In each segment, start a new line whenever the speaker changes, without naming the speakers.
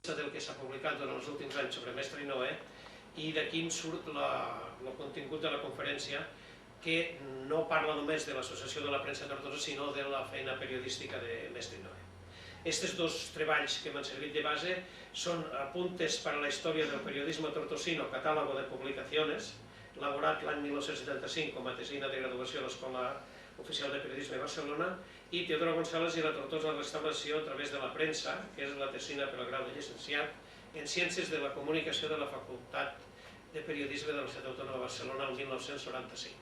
del que s'ha publicat durant els últims anys sobre Mestre i Noé, i d'aquí em surt el contingut de la conferència, que no parla només de l'Associació de la Premsa de Tortosa, sinó de la feina periodística de Mestre i Noé. Aquests dos treballs que m'han servit de base són Apuntes para la historia del periodismo tortosino, catàlogo de publicaciones, elaborat l'any 1975 com a tesina de graduació a l'Escola Oficial de Periodisme de Barcelona, i Teodoro González i la Tortosa de Restauració a través de la premsa, que és la tesina per al grau de llicenciat en Ciències de la Comunicació de la Facultat de Periodisme de la Universitat Autònoma de Barcelona el 1995.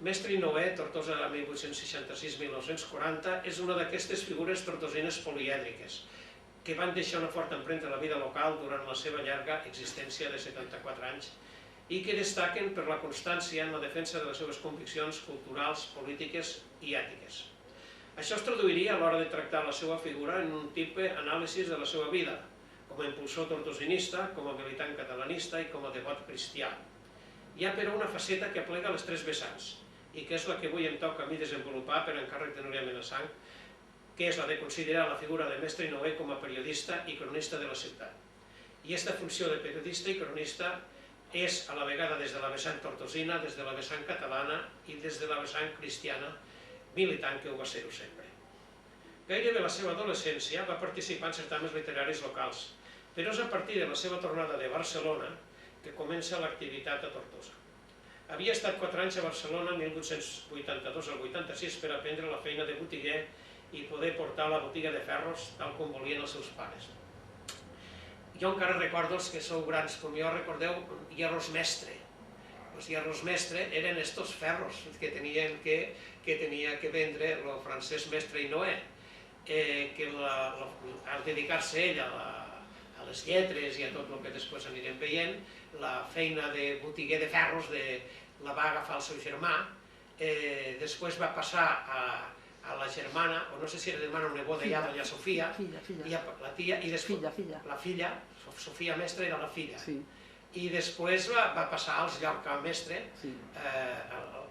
Mestre i Noé, Tortosa 1866-1940, és una d'aquestes figures tortosines polièdriques que van deixar una forta empremta a la vida local durant la seva llarga existència de 74 anys i que destaquen per la constància en la defensa de les seves conviccions culturals, polítiques i ètiques. Això es traduiria a l'hora de tractar la seva figura en un tipus d'anàlisi de la seva vida, com a impulsor tortosinista, com a militant catalanista i com a devot cristià. Hi ha però una faceta que aplega les tres vessants, i que és la que avui em toca a mi desenvolupar per encàrrec de Núria Menassang, que és la de considerar la figura de Mestre i Noé com a periodista i cronista de la ciutat. I aquesta funció de periodista i cronista és a la vegada des de la vessant tortosina, des de la vessant catalana i des de la vessant cristiana, militant que ho va ser-ho sempre. Gairebé la seva adolescència va participar en certàmens literaris locals, però és a partir de la seva tornada de Barcelona que comença l'activitat a Tortosa. Havia estat 4 anys a Barcelona, 1882 al 86, per aprendre la feina de botiguer i poder portar la botiga de ferros tal com volien els seus pares. Jo encara recordo, els que sou grans com jo, recordeu hierros mestre. Els hierros mestre eren estos ferros que tenia que vendre el Francesc Mestre i Noé, que al dedicar-se ell a les lletres i a tot el que després anirem veient, la feina de botiguer de ferros la va agafar el seu germà, després va passar a la germana, o no sé si era germana o neboda, ja doña Sofia, la tia, i després la filla, Sofia Mestre era la filla, i després va passar als Llorca Mestre,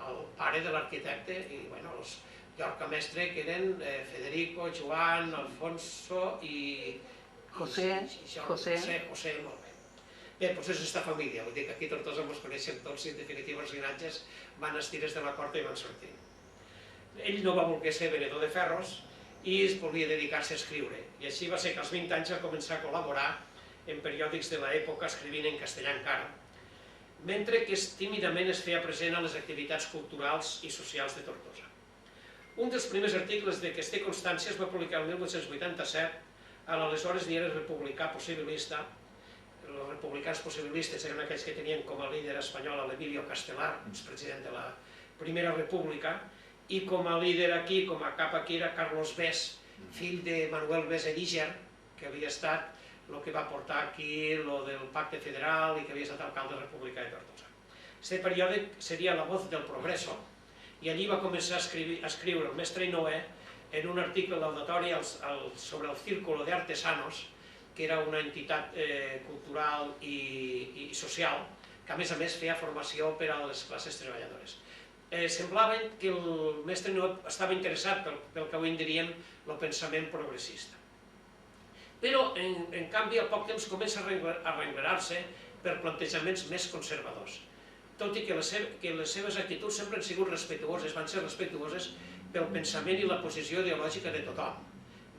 el pare de l'arquitecte, i els Llorca Mestre que eren Federico, Joan, Alfonso i José, molt bé. Bé, doncs és aquesta família, vull dir que aquí a Tortosa ens coneixem tots i en definitiva els llinatges van a estires de la corda i van sortint. Ell no va voler ser venedor de ferros i es volia dedicar-se a escriure, i així va ser que als 20 anys va començar a col·laborar en periòdics de l'època escrivint en castellà encara, mentre que tímidament es feia present a les activitats culturals i socials de Tortosa. Un dels primers articles de què es té constància es va publicar el 1887 a l'aleshores diari republicà possibilista. Els republicans possibilistes eren aquells que tenien com a líder espanyol l'Emilio Castelar, expresident de la Primera República, i com a líder aquí, com a cap aquí, era Carlos Bes, fill de Manuel Bes Elíger, que havia estat el que va portar aquí el del Pacte Federal i que havia estat alcalde republicà de Tortosa. Aquest periòdic seria La Voz del Progreso, i allí va començar a escriure el Mestre i Noé en un article laudatori sobre el Círculo de Artesanos, que era una entitat cultural i social, que a més feia formació per a les classes treballadores. Semblava que el Mestre Noé estava interessat pel que avui en diríem el pensament progressista. Però, en canvi, al poc temps comença a renglerar-se per plantejaments més conservadors, tot i que les seves actituds sempre han sigut respectuoses, van ser respectuoses pel pensament i la posició ideològica de tothom.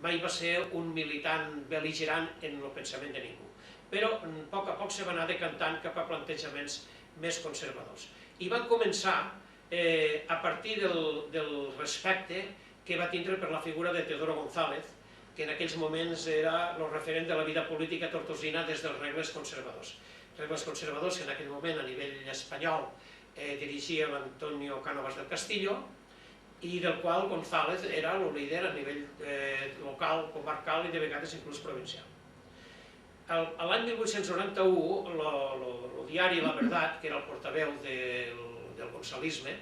Mai va ser un militant bel·ligerant en el pensament de ningú, però a poc se va anar decantant cap a plantejaments més conservadors. I van començar a partir del respecte que va tindre per la figura de Teodoro González, que en aquells moments era el referent de la vida política tortosina des dels regles conservadors. Regles conservadors que en aquell moment a nivell espanyol dirigia l'Antonio Cánovas del Castillo, i del qual González era el líder a nivell local, comarcal i de vegades inclús provincial. L'any 1891, el diari La Verdad, que era el portaveu del gonçalisme,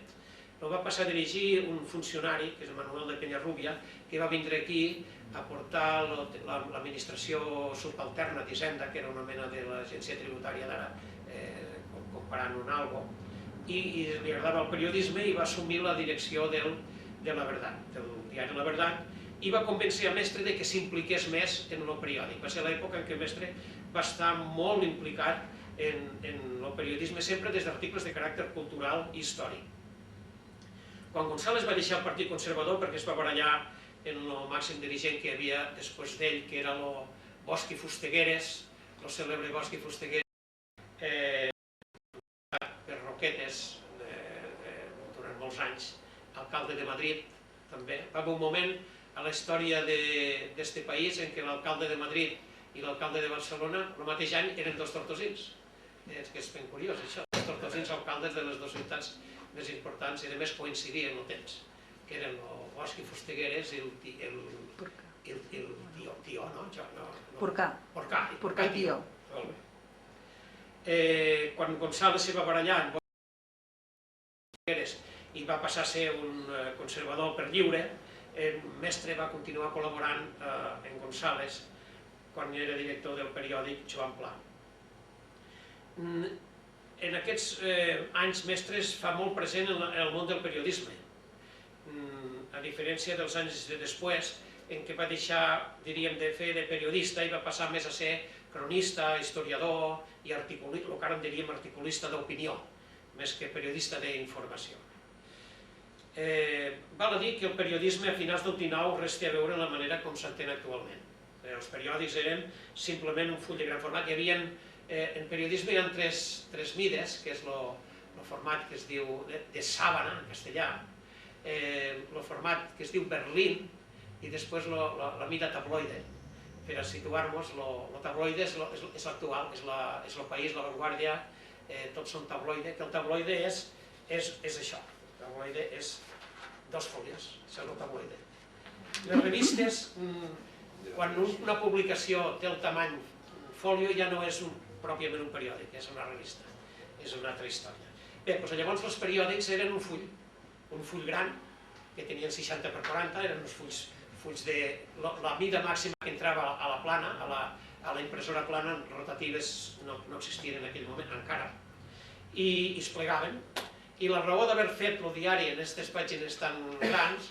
el va passar a dirigir un funcionari, que és Manuel de Peñarrubia, que va vindre aquí a portar l'administració subalterna d'Hisenda, que era una mena de l'agència tributària d'ara, comparant un algo, i li agradava el periodisme i va assumir la direcció de La Verdad, del diari La Verdad, i va convèncer el mestre que s'impliqués més en el periòdic. Va ser l'època en què el mestre va estar molt implicat en el periodisme, sempre des d'articles de caràcter cultural i històric. Quan González va deixar el Partit Conservador, perquè es va barallar en el màxim dirigent que hi havia després d'ell, que era el Bosch i Fustegueres, el cèlebre Bosch i Fustegueres, per Roquetes durant molts anys, alcalde de Madrid també. Va haver un moment a la història d'aquest país en què l'alcalde de Madrid i l'alcalde de Barcelona el mateix any eren dos tortosins. És que és ben curiós això, els tortosins alcaldes de les dues ciutats més importants i a més coincidien en el temps, que eren el Bosch i Fustegueres i el Tió, no?
Porcà. Porcà i Tió.
Quan González se va barallar amb Fustegueres i va passar a ser un conservador per lliure, el mestre va continuar col·laborant amb González quan era director del periòdic Joan Pla. En aquests anys mestres fa molt present en el món del periodisme, a diferència dels anys després, en què va deixar, diríem, de fer de periodista i va passar més a ser cronista, historiador i el que ara en diríem articulista d'opinió, més que periodista d'informació. Val a dir que el periodisme a finals del XIX res té a veure amb la manera com s'entén actualment. Els periòdics eren simplement un full de gran format. En periodisme hi ha tres mides, que és el format que es diu de sàbana, en castellà, el format que es diu Berlín, i després la mida tabloide. Per a situar-nos, el tabloide és l'actual, és el País, la Vanguardia, tots són tabloide, que el tabloide és això. El tabloide és dos folies, això és el tabloide. Les revistes, quan una publicació té el tamany folio, ja no és pròpiament un periòdic, és una revista, és una altra història. Bé, doncs llavors els periòdics eren un full gran, que tenien 60 per 40, eren uns fulls de la mida màxima que entrava a la plana, a la impressora plana, rotatives no existien en aquell moment encara, i es plegaven. I la raó d'haver fet el diari en aquestes pàgines tan grans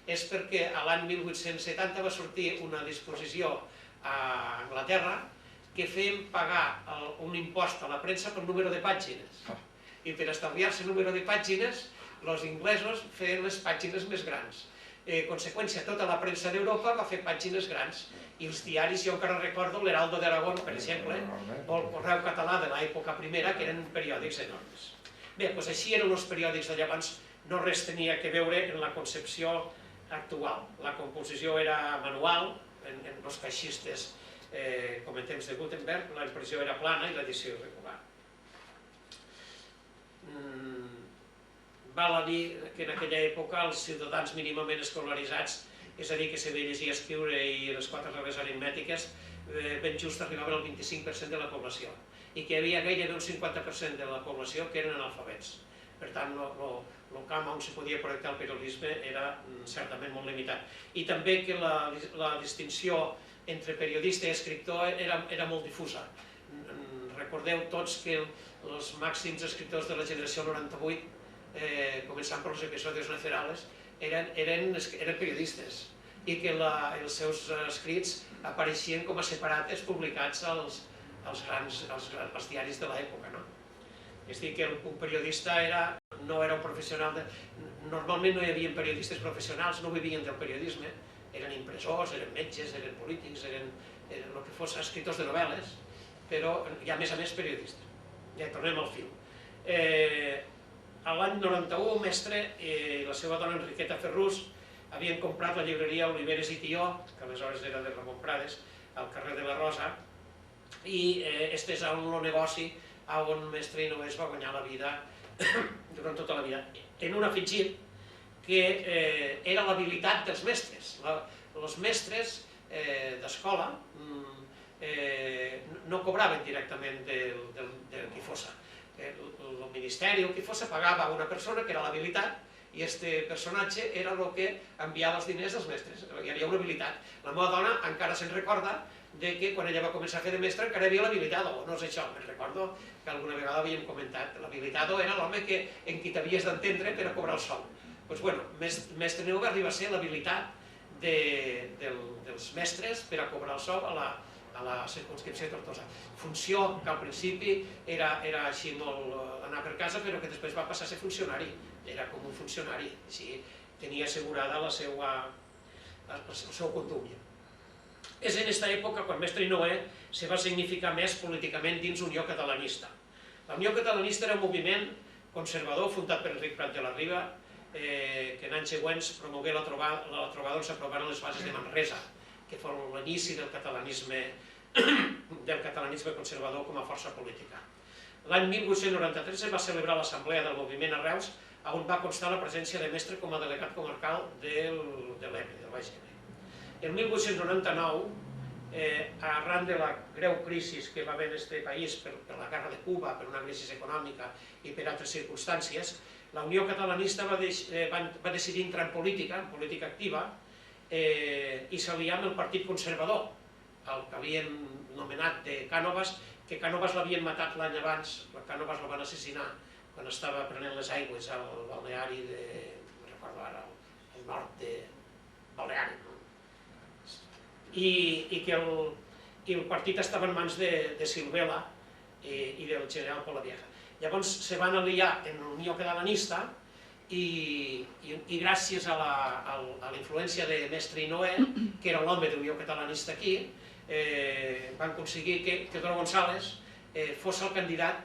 és perquè l'any 1870 va sortir una disposició a Anglaterra que feien pagar un impost a la premsa pel número de pàgines. I per estalviar-se el número de pàgines, els inglesos feien les pàgines més grans. Conseqüència, tota la premsa d'Europa va fer pàgines grans. I els diaris, jo encara recordo l'Heraldo d'Aragón, per exemple, o el Correu Català de l'època primera, que eren periòdics enormes. Bé, doncs així eren els periòdics de llavors, no res tenia a veure en la concepció actual. La composició era manual, en els caixistes, com en temps de Gutenberg, la impressió era plana i l'edició irregular. Val a dir que en aquella època els ciutadans mínimament escolaritzats, és a dir, que sabia llegir, escriure i les 4 regles aritmètiques, ben just arribaven al 25% de la població, i que hi havia gairebé un 50% de la població que eren analfabets. Per tant, el camp on se podia projectar el periodisme era certament molt limitat. I també que la distinció entre periodista i escriptor era molt difusa. Recordeu tots que els màxims escriptors de la generació 98, començant per els episodis nacionals, eren periodistes i que els seus escrits apareixien com a separates publicats als diaris de l'època. És a dir, que un periodista no era un professional, normalment no hi havia periodistes professionals, no vivien del periodisme, eren impressors, eren metges, eren polítics, eren el que fos escriptors de novel·les, però hi ha a més periodistes. Ja tornem al fil. L'any 91, mestre i la seva dona Enriqueta Ferrús havien comprat la llibreria Oliveres i Tió, que aleshores era de Ramon Prades, al carrer de la Rosa, i este és el negoci on mestre Inovés va guanyar la vida durant tota la vida. En un afegit que era l'habilitat dels mestres. Els mestres d'escola no cobraven directament del qui fos. El ministeri o qui fos pagava a una persona que era l'habilitat i aquest personatge era el que enviava els diners als mestres. Hi havia una habilitat. La meva dona encara se'n recorda que quan ella va començar a fer de mestre encara hi havia l'habilitado. No és això, me'n recordo que alguna vegada havíem comentat. L'habilitado era l'home en qui t'havies d'entendre per a cobrar el sou. Doncs bé, mestre meu va arribar a ser l'habilitat dels mestres per a cobrar el sou a la circumscripció de Tortosa. Funció que al principi era així molt anar per casa, però que després va passar a ser funcionari, era com un funcionari, així tenia assegurada el seu condumia. És en aquesta època quan Mestre Noé se va significar més políticament dins Unió Catalanista. La Unió Catalanista era un moviment conservador fundat per Enric Prat de la Riba, que en anys següents promogué la trobada on s'aprovaren les bases de Manresa, que fou l'inici del catalanisme conservador com a força política. L'any 1893 es va celebrar l'assemblea del moviment a Reus, on va constar la presència de Mestre com a delegat comarcal de l'Ebre, del Baix Ebre. El 1899, arran de la greu crisi que va haver en aquest país per la guerra de Cuba, per una crisi econòmica i per altres circumstàncies, la Unió Catalanista va decidir entrar en política activa, i s'alià amb el Partit Conservador, el que havien nomenat de Cànovas, que Cànovas l'havien matat l'any abans, Cànovas el van assassinar quan estava prenent les aigües al balneari de, no recordo ara, al nord de Baleàric, i que el partit estava en mans de Silvela i del general Polavieja. Llavors se van aliar en l'Unió Catalanista i gràcies a la influència de Mestre Noé, que era l'home d'Unió Catalanista aquí, van aconseguir que Teodoro González fos el candidat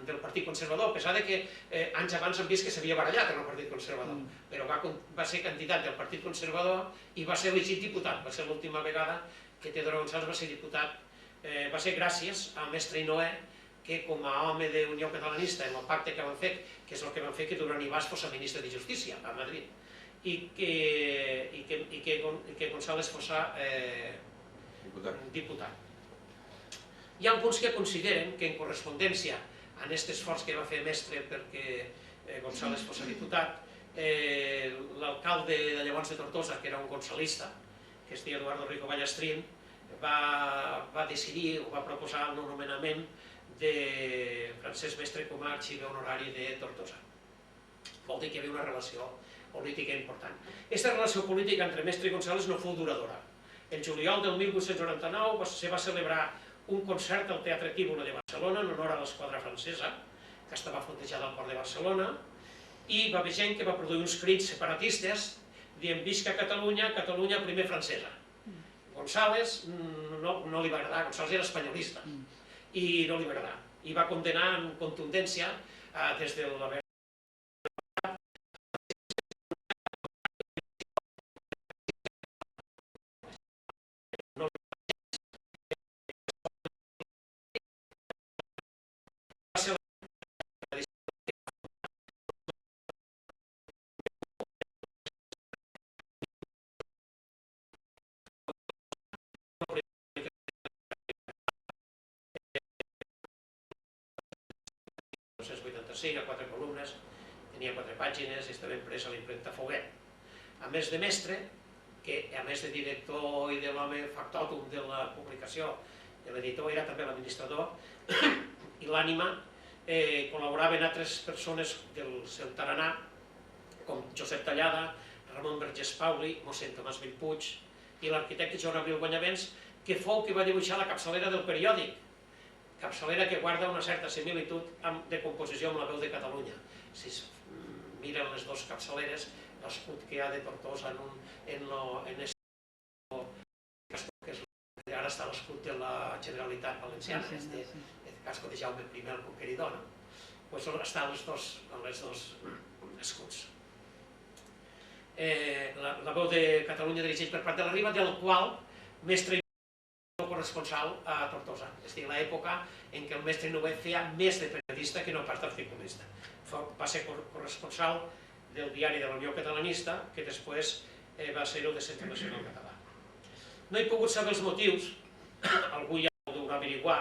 del Partit Conservador, a pesar que anys abans hem vist que s'havia barallat en el Partit Conservador, però va ser candidat del Partit Conservador i va ser elegit diputat. Va ser l'última vegada que Teodoro González va ser diputat. Va ser gràcies a Mestre Noé, que com a home d'Unió Catalanista, en el pacte que van fer, que és el que van fer que Duran i Bas fos ministre de Justícia a Madrid, i que González fos diputat. Hi ha alguns que consideren que en correspondència en aquest esforç que va fer Mestre perquè González fos diputat, l'alcalde de llavors de Tortosa, que era un gonçalista, que es deia Eduardo Rico Ballastrín, va decidir o va proposar el nomenament de Francesc Mestre com a arxiver honorari de Tortosa. Vol dir que hi havia una relació política important. Aquesta relació política entre Mestre i González no fou duradora. El juliol del 1899 se va celebrar un concert al Teatre Tívoli de Barcelona en honor a l'esquadra francesa, que estava frontejada al port de Barcelona, i va haver gent que va produir uns crits separatistes dient visca Catalunya, Catalunya primer francesa. González no li va agradar, González era espanyolista, i no li va agradar. I va condenar amb contundència des de la a 4 columnes, tenia 4 pàgines i estava imprès a l'impremta Foguet. A més de mestre, que a més de director i de l'home factòtum de la publicació, de l'editor, era també l'administrador, i l'ànima col·laboraven altres persones del seu taranà, com Josep Tallada, Ramon Vergés Pauli, mossèn Tomàs Bellpuig, i l'arquitecte Joan Abril Guanyavents, que fou qui va dibuixar la capçalera del periòdic, capçalera que guarda una certa similitud de composició amb la Veu de Catalunya. Si es miren les dues capçaleres, l'escut que hi ha de Tortosa ara està l'escut de la Generalitat Valenciana, el casco de Jaume I el Conqueridor, estan els dos escuts. La Veu de Catalunya dirigeix per Prat de la Riba, del qual Mestre corresponsal a Tortosa. És a dir, l'època en què el Mestre Noé feia més de periodista que no pas d'articulista. Va ser corresponsal del diari de la Unió Catalanista, que després va ser-ho de Centre Nacional Català. No he pogut saber els motius, algú ja ho deu averiguar,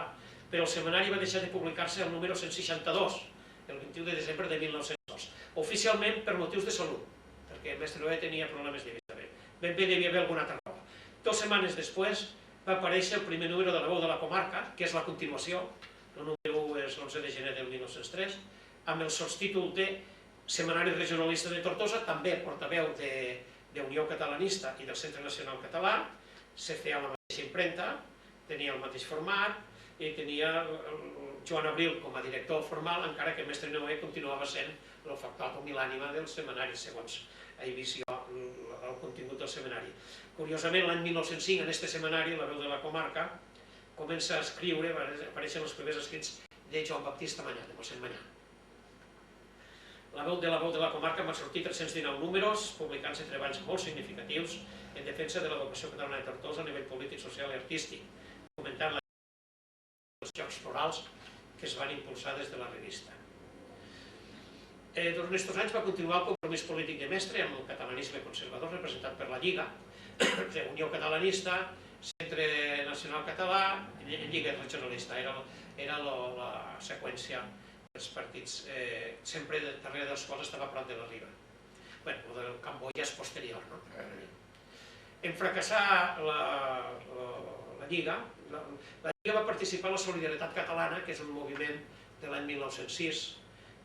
però el setmanari va deixar de publicar-se el número 162, el 21 de desembre de 1902, oficialment per motius de salut, perquè el Mestre Noé tenia problemes de vista. Ben bé devia haver alguna altra raó. 2 setmanes després va aparèixer el primer número de la Veu de la Comarca, que és la continuació, el número 1 és l'11 de gener del 1903, amb el sostítol de Setmanari Regionalista de Tortosa, també portaveu d'Unió Catalanista i del Centre Nacional Català, se feia la mateixa impremta, tenia el mateix format i tenia Joan Abril com a director formal, encara que Mestre Noé continuava sent el factor i l'ànima del setmanari, segons he vist jo el contingut del setmanari. Curiosament, l'any 1905, en aquest setmanari, La Veu de la Comarca, comença a escriure, apareixen els primers escrits de Joan Baptista Manyà, de mossèn Manyà. La Veu de la Comarca va sortir 319 números, publicant-se treballs molt significatius en defensa de l'educació catalana de Tortosa a nivell polític, social i artístic, comentant els jocs florals que es van impulsar des de la revista. Durant aquests anys va continuar el compromís polític de Mestre amb el catalanisme conservador representat per la Lliga, Unió Catalanista, Centre Nacional Català i Lliga Regionalista. Era la seqüència dels partits, sempre darrere dels quals estava a prop de la Riba. Bé, el del Camboya és posterior, no? En fracassar la Lliga, la Lliga va participar en la Solidaritat Catalana, que és un moviment de l'any 1906,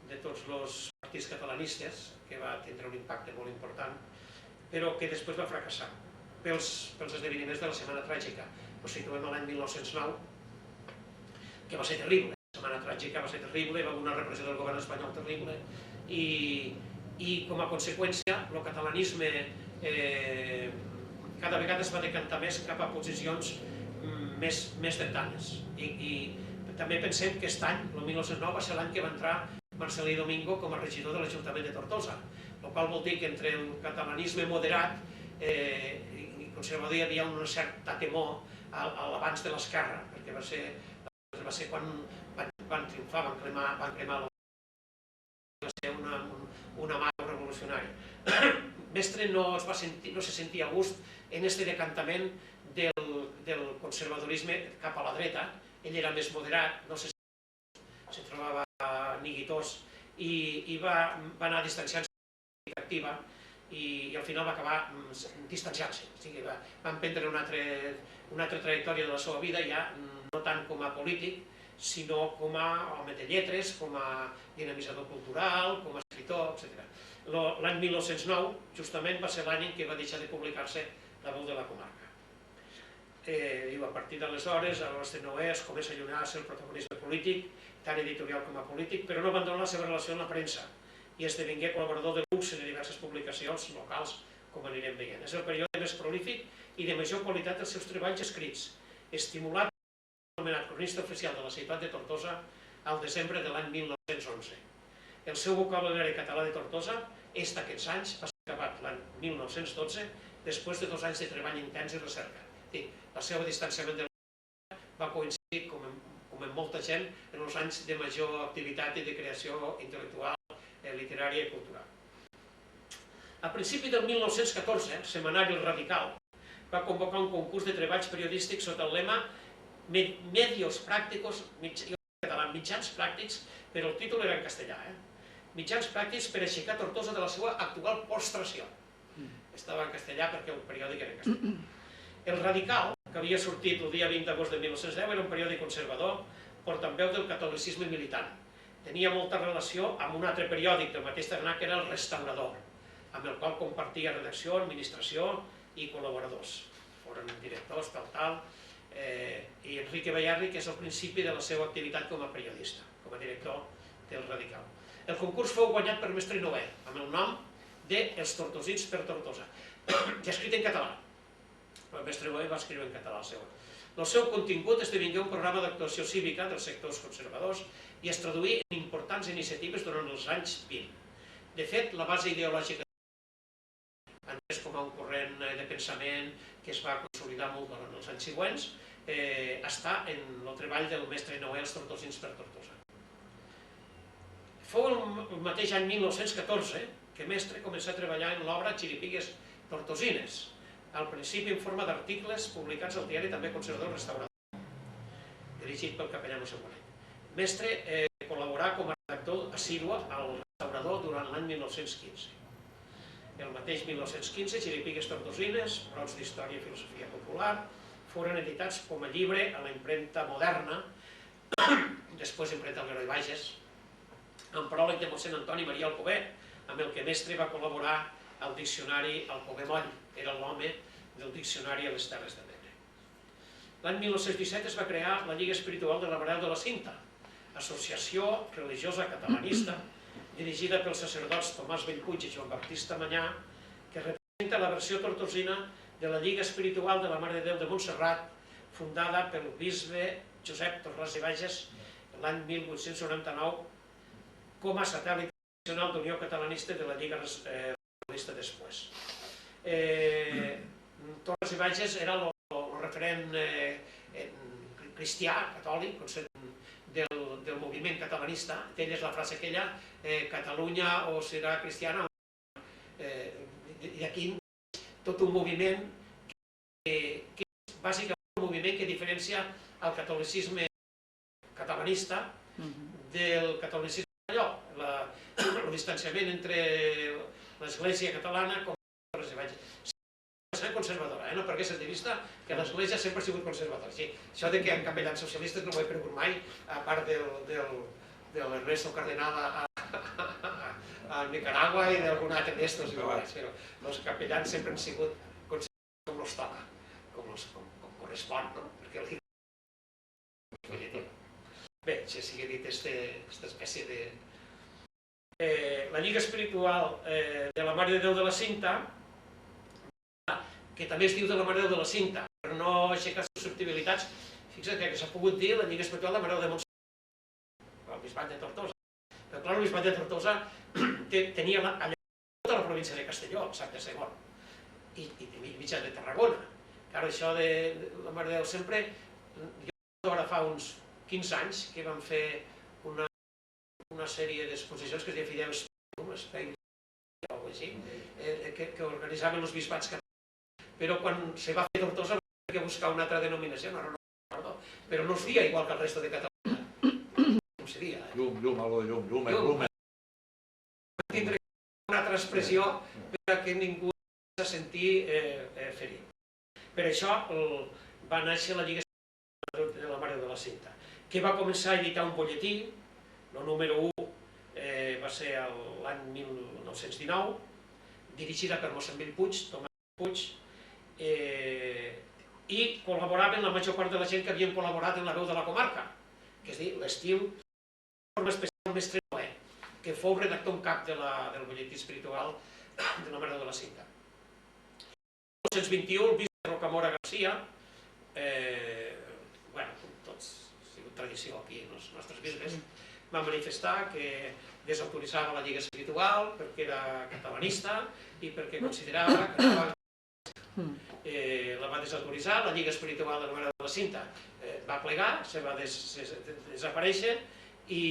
de tots els partits catalanistes, que va tindre un impacte molt important, però que després va fracassar pels esdeveniments de la Setmana Tràgica. Ens situem a l'any 1909, que va ser terrible. La Setmana Tràgica va ser terrible, va haver una repressió del govern espanyol terrible, i com a conseqüència el catalanisme cada vegada es va decantar més cap a posicions més dentanes. I també pensem que aquest any, el 1909, va ser l'any que va entrar Marcelí Domingo com a regidor de l'Ajuntament de Tortosa, el qual vol dir que entre el catalanisme moderat i conservador hi havia un cert temor a l'abans de l'esquerra, perquè va ser quan van triomfar, van cremar va ser una mà revolucionària. Mestre no se sentia a gust en aquest decantament del conservadorisme cap a la dreta. Ell era més moderat, no se trobava neguitós i va anar distanciant-se de la activa i al final va acabar distanciant-se. Va emprendre una altra trajectòria de la seva vida, ja no tant com a polític, sinó com a home de lletres, com a dinamitzador cultural, com a escriptor, etc. L'any 1909, justament, va ser l'any en què va deixar de publicar-se La Veu de la Comarca. A partir d'aleshores, el Mestre Noé es comença a allunyar-se el protagonisme polític, tant editorial com a polític, però no abandona la seva relació amb la premsa i esdevingué col·laborador de luxe de diverses publicacions locals, com anirem veient. És el període més prolífic i de major qualitat dels seus treballs escrits, estimulat nomenat cronista oficial de la ciutat de Tortosa al desembre de l'any 1911. El seu vocabulari català de Tortosa és d'aquests anys, va ser acabat l'any 1912, després de 2 anys de treball intens i recerca. El seu distanciament de la va coincidir, com en molta gent, en els anys de major activitat i de creació intel·lectual, literària i cultural. A principi del 1914, el setmanari El Radical va convocar un concurs de treballs periodístics sota el lema Medios Prácticos, mitjans pràctics, però el títol era en castellà, mitjans pràctics per aixecar Tortosa de la seva actual postració. Estava en castellà perquè el periòdic era en castellà. El Radical, que havia sortit el dia 20 d'agost de 1910, era un periòdic conservador, portaveu del catolicisme militant. Tenia molta relació amb un altre periòdic del mateix tarannà, que era El Restaurador, amb el qual compartia redacció, administració i col·laboradors. Foren directors, tal, i Enrique Bayarri, que és el principi de la seva activitat com a periodista, com a director del Radical. El concurs fou guanyat per Mestre Noé, amb el nom de Els Tortosins per Tortosa, ja escrit en català. El Mestre Noé va escriure en català el seu. El seu contingut esdevingué un programa d'actuació cívica dels sectors conservadors i es traduí en importants iniciatives durant els anys 20. De fet, la base ideològica entès com a un corrent de pensament que es va consolidar molt durant els anys següents, està en el treball del Mestre Noé Els Tortosins per Tortosa. Fou el mateix any 1914 que Mestre començà a treballar en l'obra Chiripigues Tortosines, al principi en forma d'articles publicats al diari també conservador El Restaurador, dirigit pel capellà Mossèn. Mestre col·laborà com a redactor assidu al Restaurador durant l'any 1915. El mateix 1915, Chiripigues Tortosines, brots d'història i filosofia popular, foren editats com a llibre a la impremta Moderna, després impremta El Heroi Bages, amb pròleg de mossèn Antoni Maria Alcover, amb el que Mestre va col·laborar al diccionari Alcover Moll, era l'home del diccionari a les Terres de l'Ebre. L'any 1917 es va crear la Lliga Espiritual de la Mare de la Cinta, associació religiosa catalanista dirigida pels sacerdots Tomàs Bellpuig i Joan Baptista Manyà, que representa la versió tortosina de la Lliga Espiritual de la Mare de Déu de Montserrat, fundada pel bisbe Josep Torràs i Bages l'any 1899 com a satèl·lit nacional d'Unió Catalanista de la Lliga Regionalista després. Torràs i Bages era el referent cristià, catòlic, del moviment catalanista. Ell és la frase aquella, Catalunya o serà cristiana. I aquí tot un moviment que és bàsicament un moviment que diferencia el catolicisme catalanista del catolicisme espanyol, el distanciament entre l'Església catalana com Torres i Bages. És conservadora, no perquè és de vista que l'Església sempre ha sigut conservadora. Això que hi ha capellans socialistes no ho he pregut mai, a part de l'Ernesto Cardenal a Nicaragua i d'algun altre d'estos, però els capellans sempre han sigut conservadors com els toca, com correspon, perquè bé, ja sigui dit aquesta espècie de... La Lliga Espiritual de la Mare de Déu de la Cinta, que també es diu de la Mare de Déu de la Cinta, per no aixecar susceptibilitats, fixa't que s'ha pogut dir la Lliga Espiritual de la Mare de Déu de Montserrat, el bisbat de Tortosa. Però clar, el bisbat de Tortosa tenia allà tota la província de Castelló, el Sac de Segón, i mitja de Tarragona. Clar, això de la Mare de Déu sempre... Jo ara fa uns 15 anys que vam fer una sèrie d'exposicions que es deia Fideus Spiritum, o alguna cosa així, que organitzaven els bisbats catalans. Però quan se va fer Tortosa vam haver de buscar una altra denominació, no recordo, però no es dia igual que el resto de Catalunya. Com se dia?
Llum, algo de llum, llum.
Tindre una altra expressió perquè ningú se senti ferit. Per això va néixer la Lliga de la Mare de la Cinta, que va començar a editar un butlletí, el número 1 va ser l'any 1919, dirigida per mossèn Bellpuig, Tomàs Bellpuig, i col·laboraven la major part de la gent que havien col·laborat en la Veu de la Comarca, que és dir, l'estil de forma especial Mestre Noé, que fou redactor en cap del butlletí espiritual de la Mare de la Cinta. En 1921, el bisbe Rocamora Garcia, ha sigut tradició aquí els nostres bisbes, va manifestar que desautoritzava la Lliga Espiritual perquè era catalanista i perquè considerava que la va desautoritzar. La Lliga Espiritual de la Mare de la Cinta va plegar, se va desaparèixer i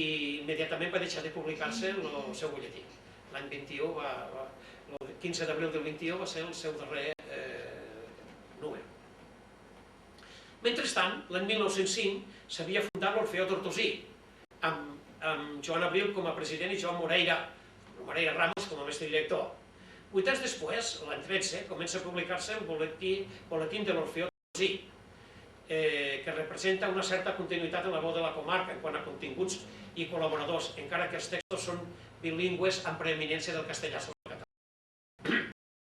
immediatament va deixar de publicar-se el seu butlletí. L'any 21, el 15 d'abril del 21 va ser el seu darrer número. Mentrestant, l'any 1905 s'havia fundat l'Orfeó Tortosí, amb Joan Abril com a president i Joan Moreira Ramos com a mestre director. 8 anys després, l'any 13, comença a publicar-se el boletín de l'Orfeó Tortosí, que representa una certa continuïtat en la Veu de la Comarca en quant a continguts i col·laboradors, encara que els textos són bilingües amb preeminència del castellà sobre el català.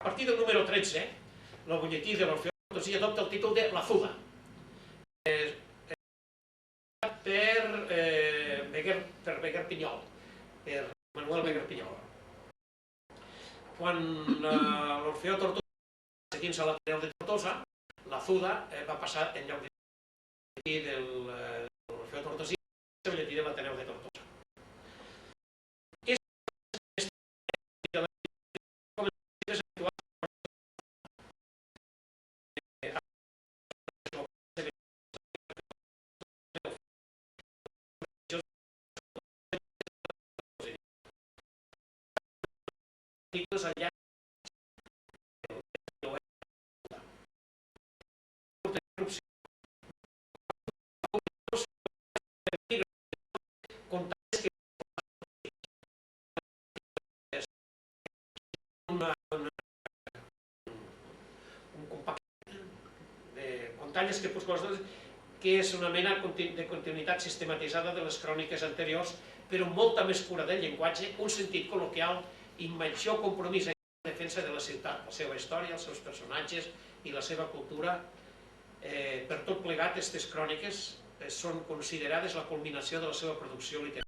A partir del número 13, el butlletí de l'Orfeó Tortosí adopta el títol de La Zuda, per Beguer Pinyol, per Manuel Beguer Pinyol. Quan l'Orfeó Tortosa va seguir a l'Ateneu de Tortosa, la Zuda va passar en lloc de l'Orfeó Tortosí al butlletí de l'Ateneu de Tortosa. Allà un compacte de contalles que és una mena de continuïtat sistematitzada de les cròniques anteriors, però amb molta més cura del llenguatge, un sentit col·loquial i major compromís en la defensa defensa de la ciutat, la seva història, els seus personatges i la seva cultura. Per tot plegat, aquestes cròniques són considerades la culminació de la seva producció literària.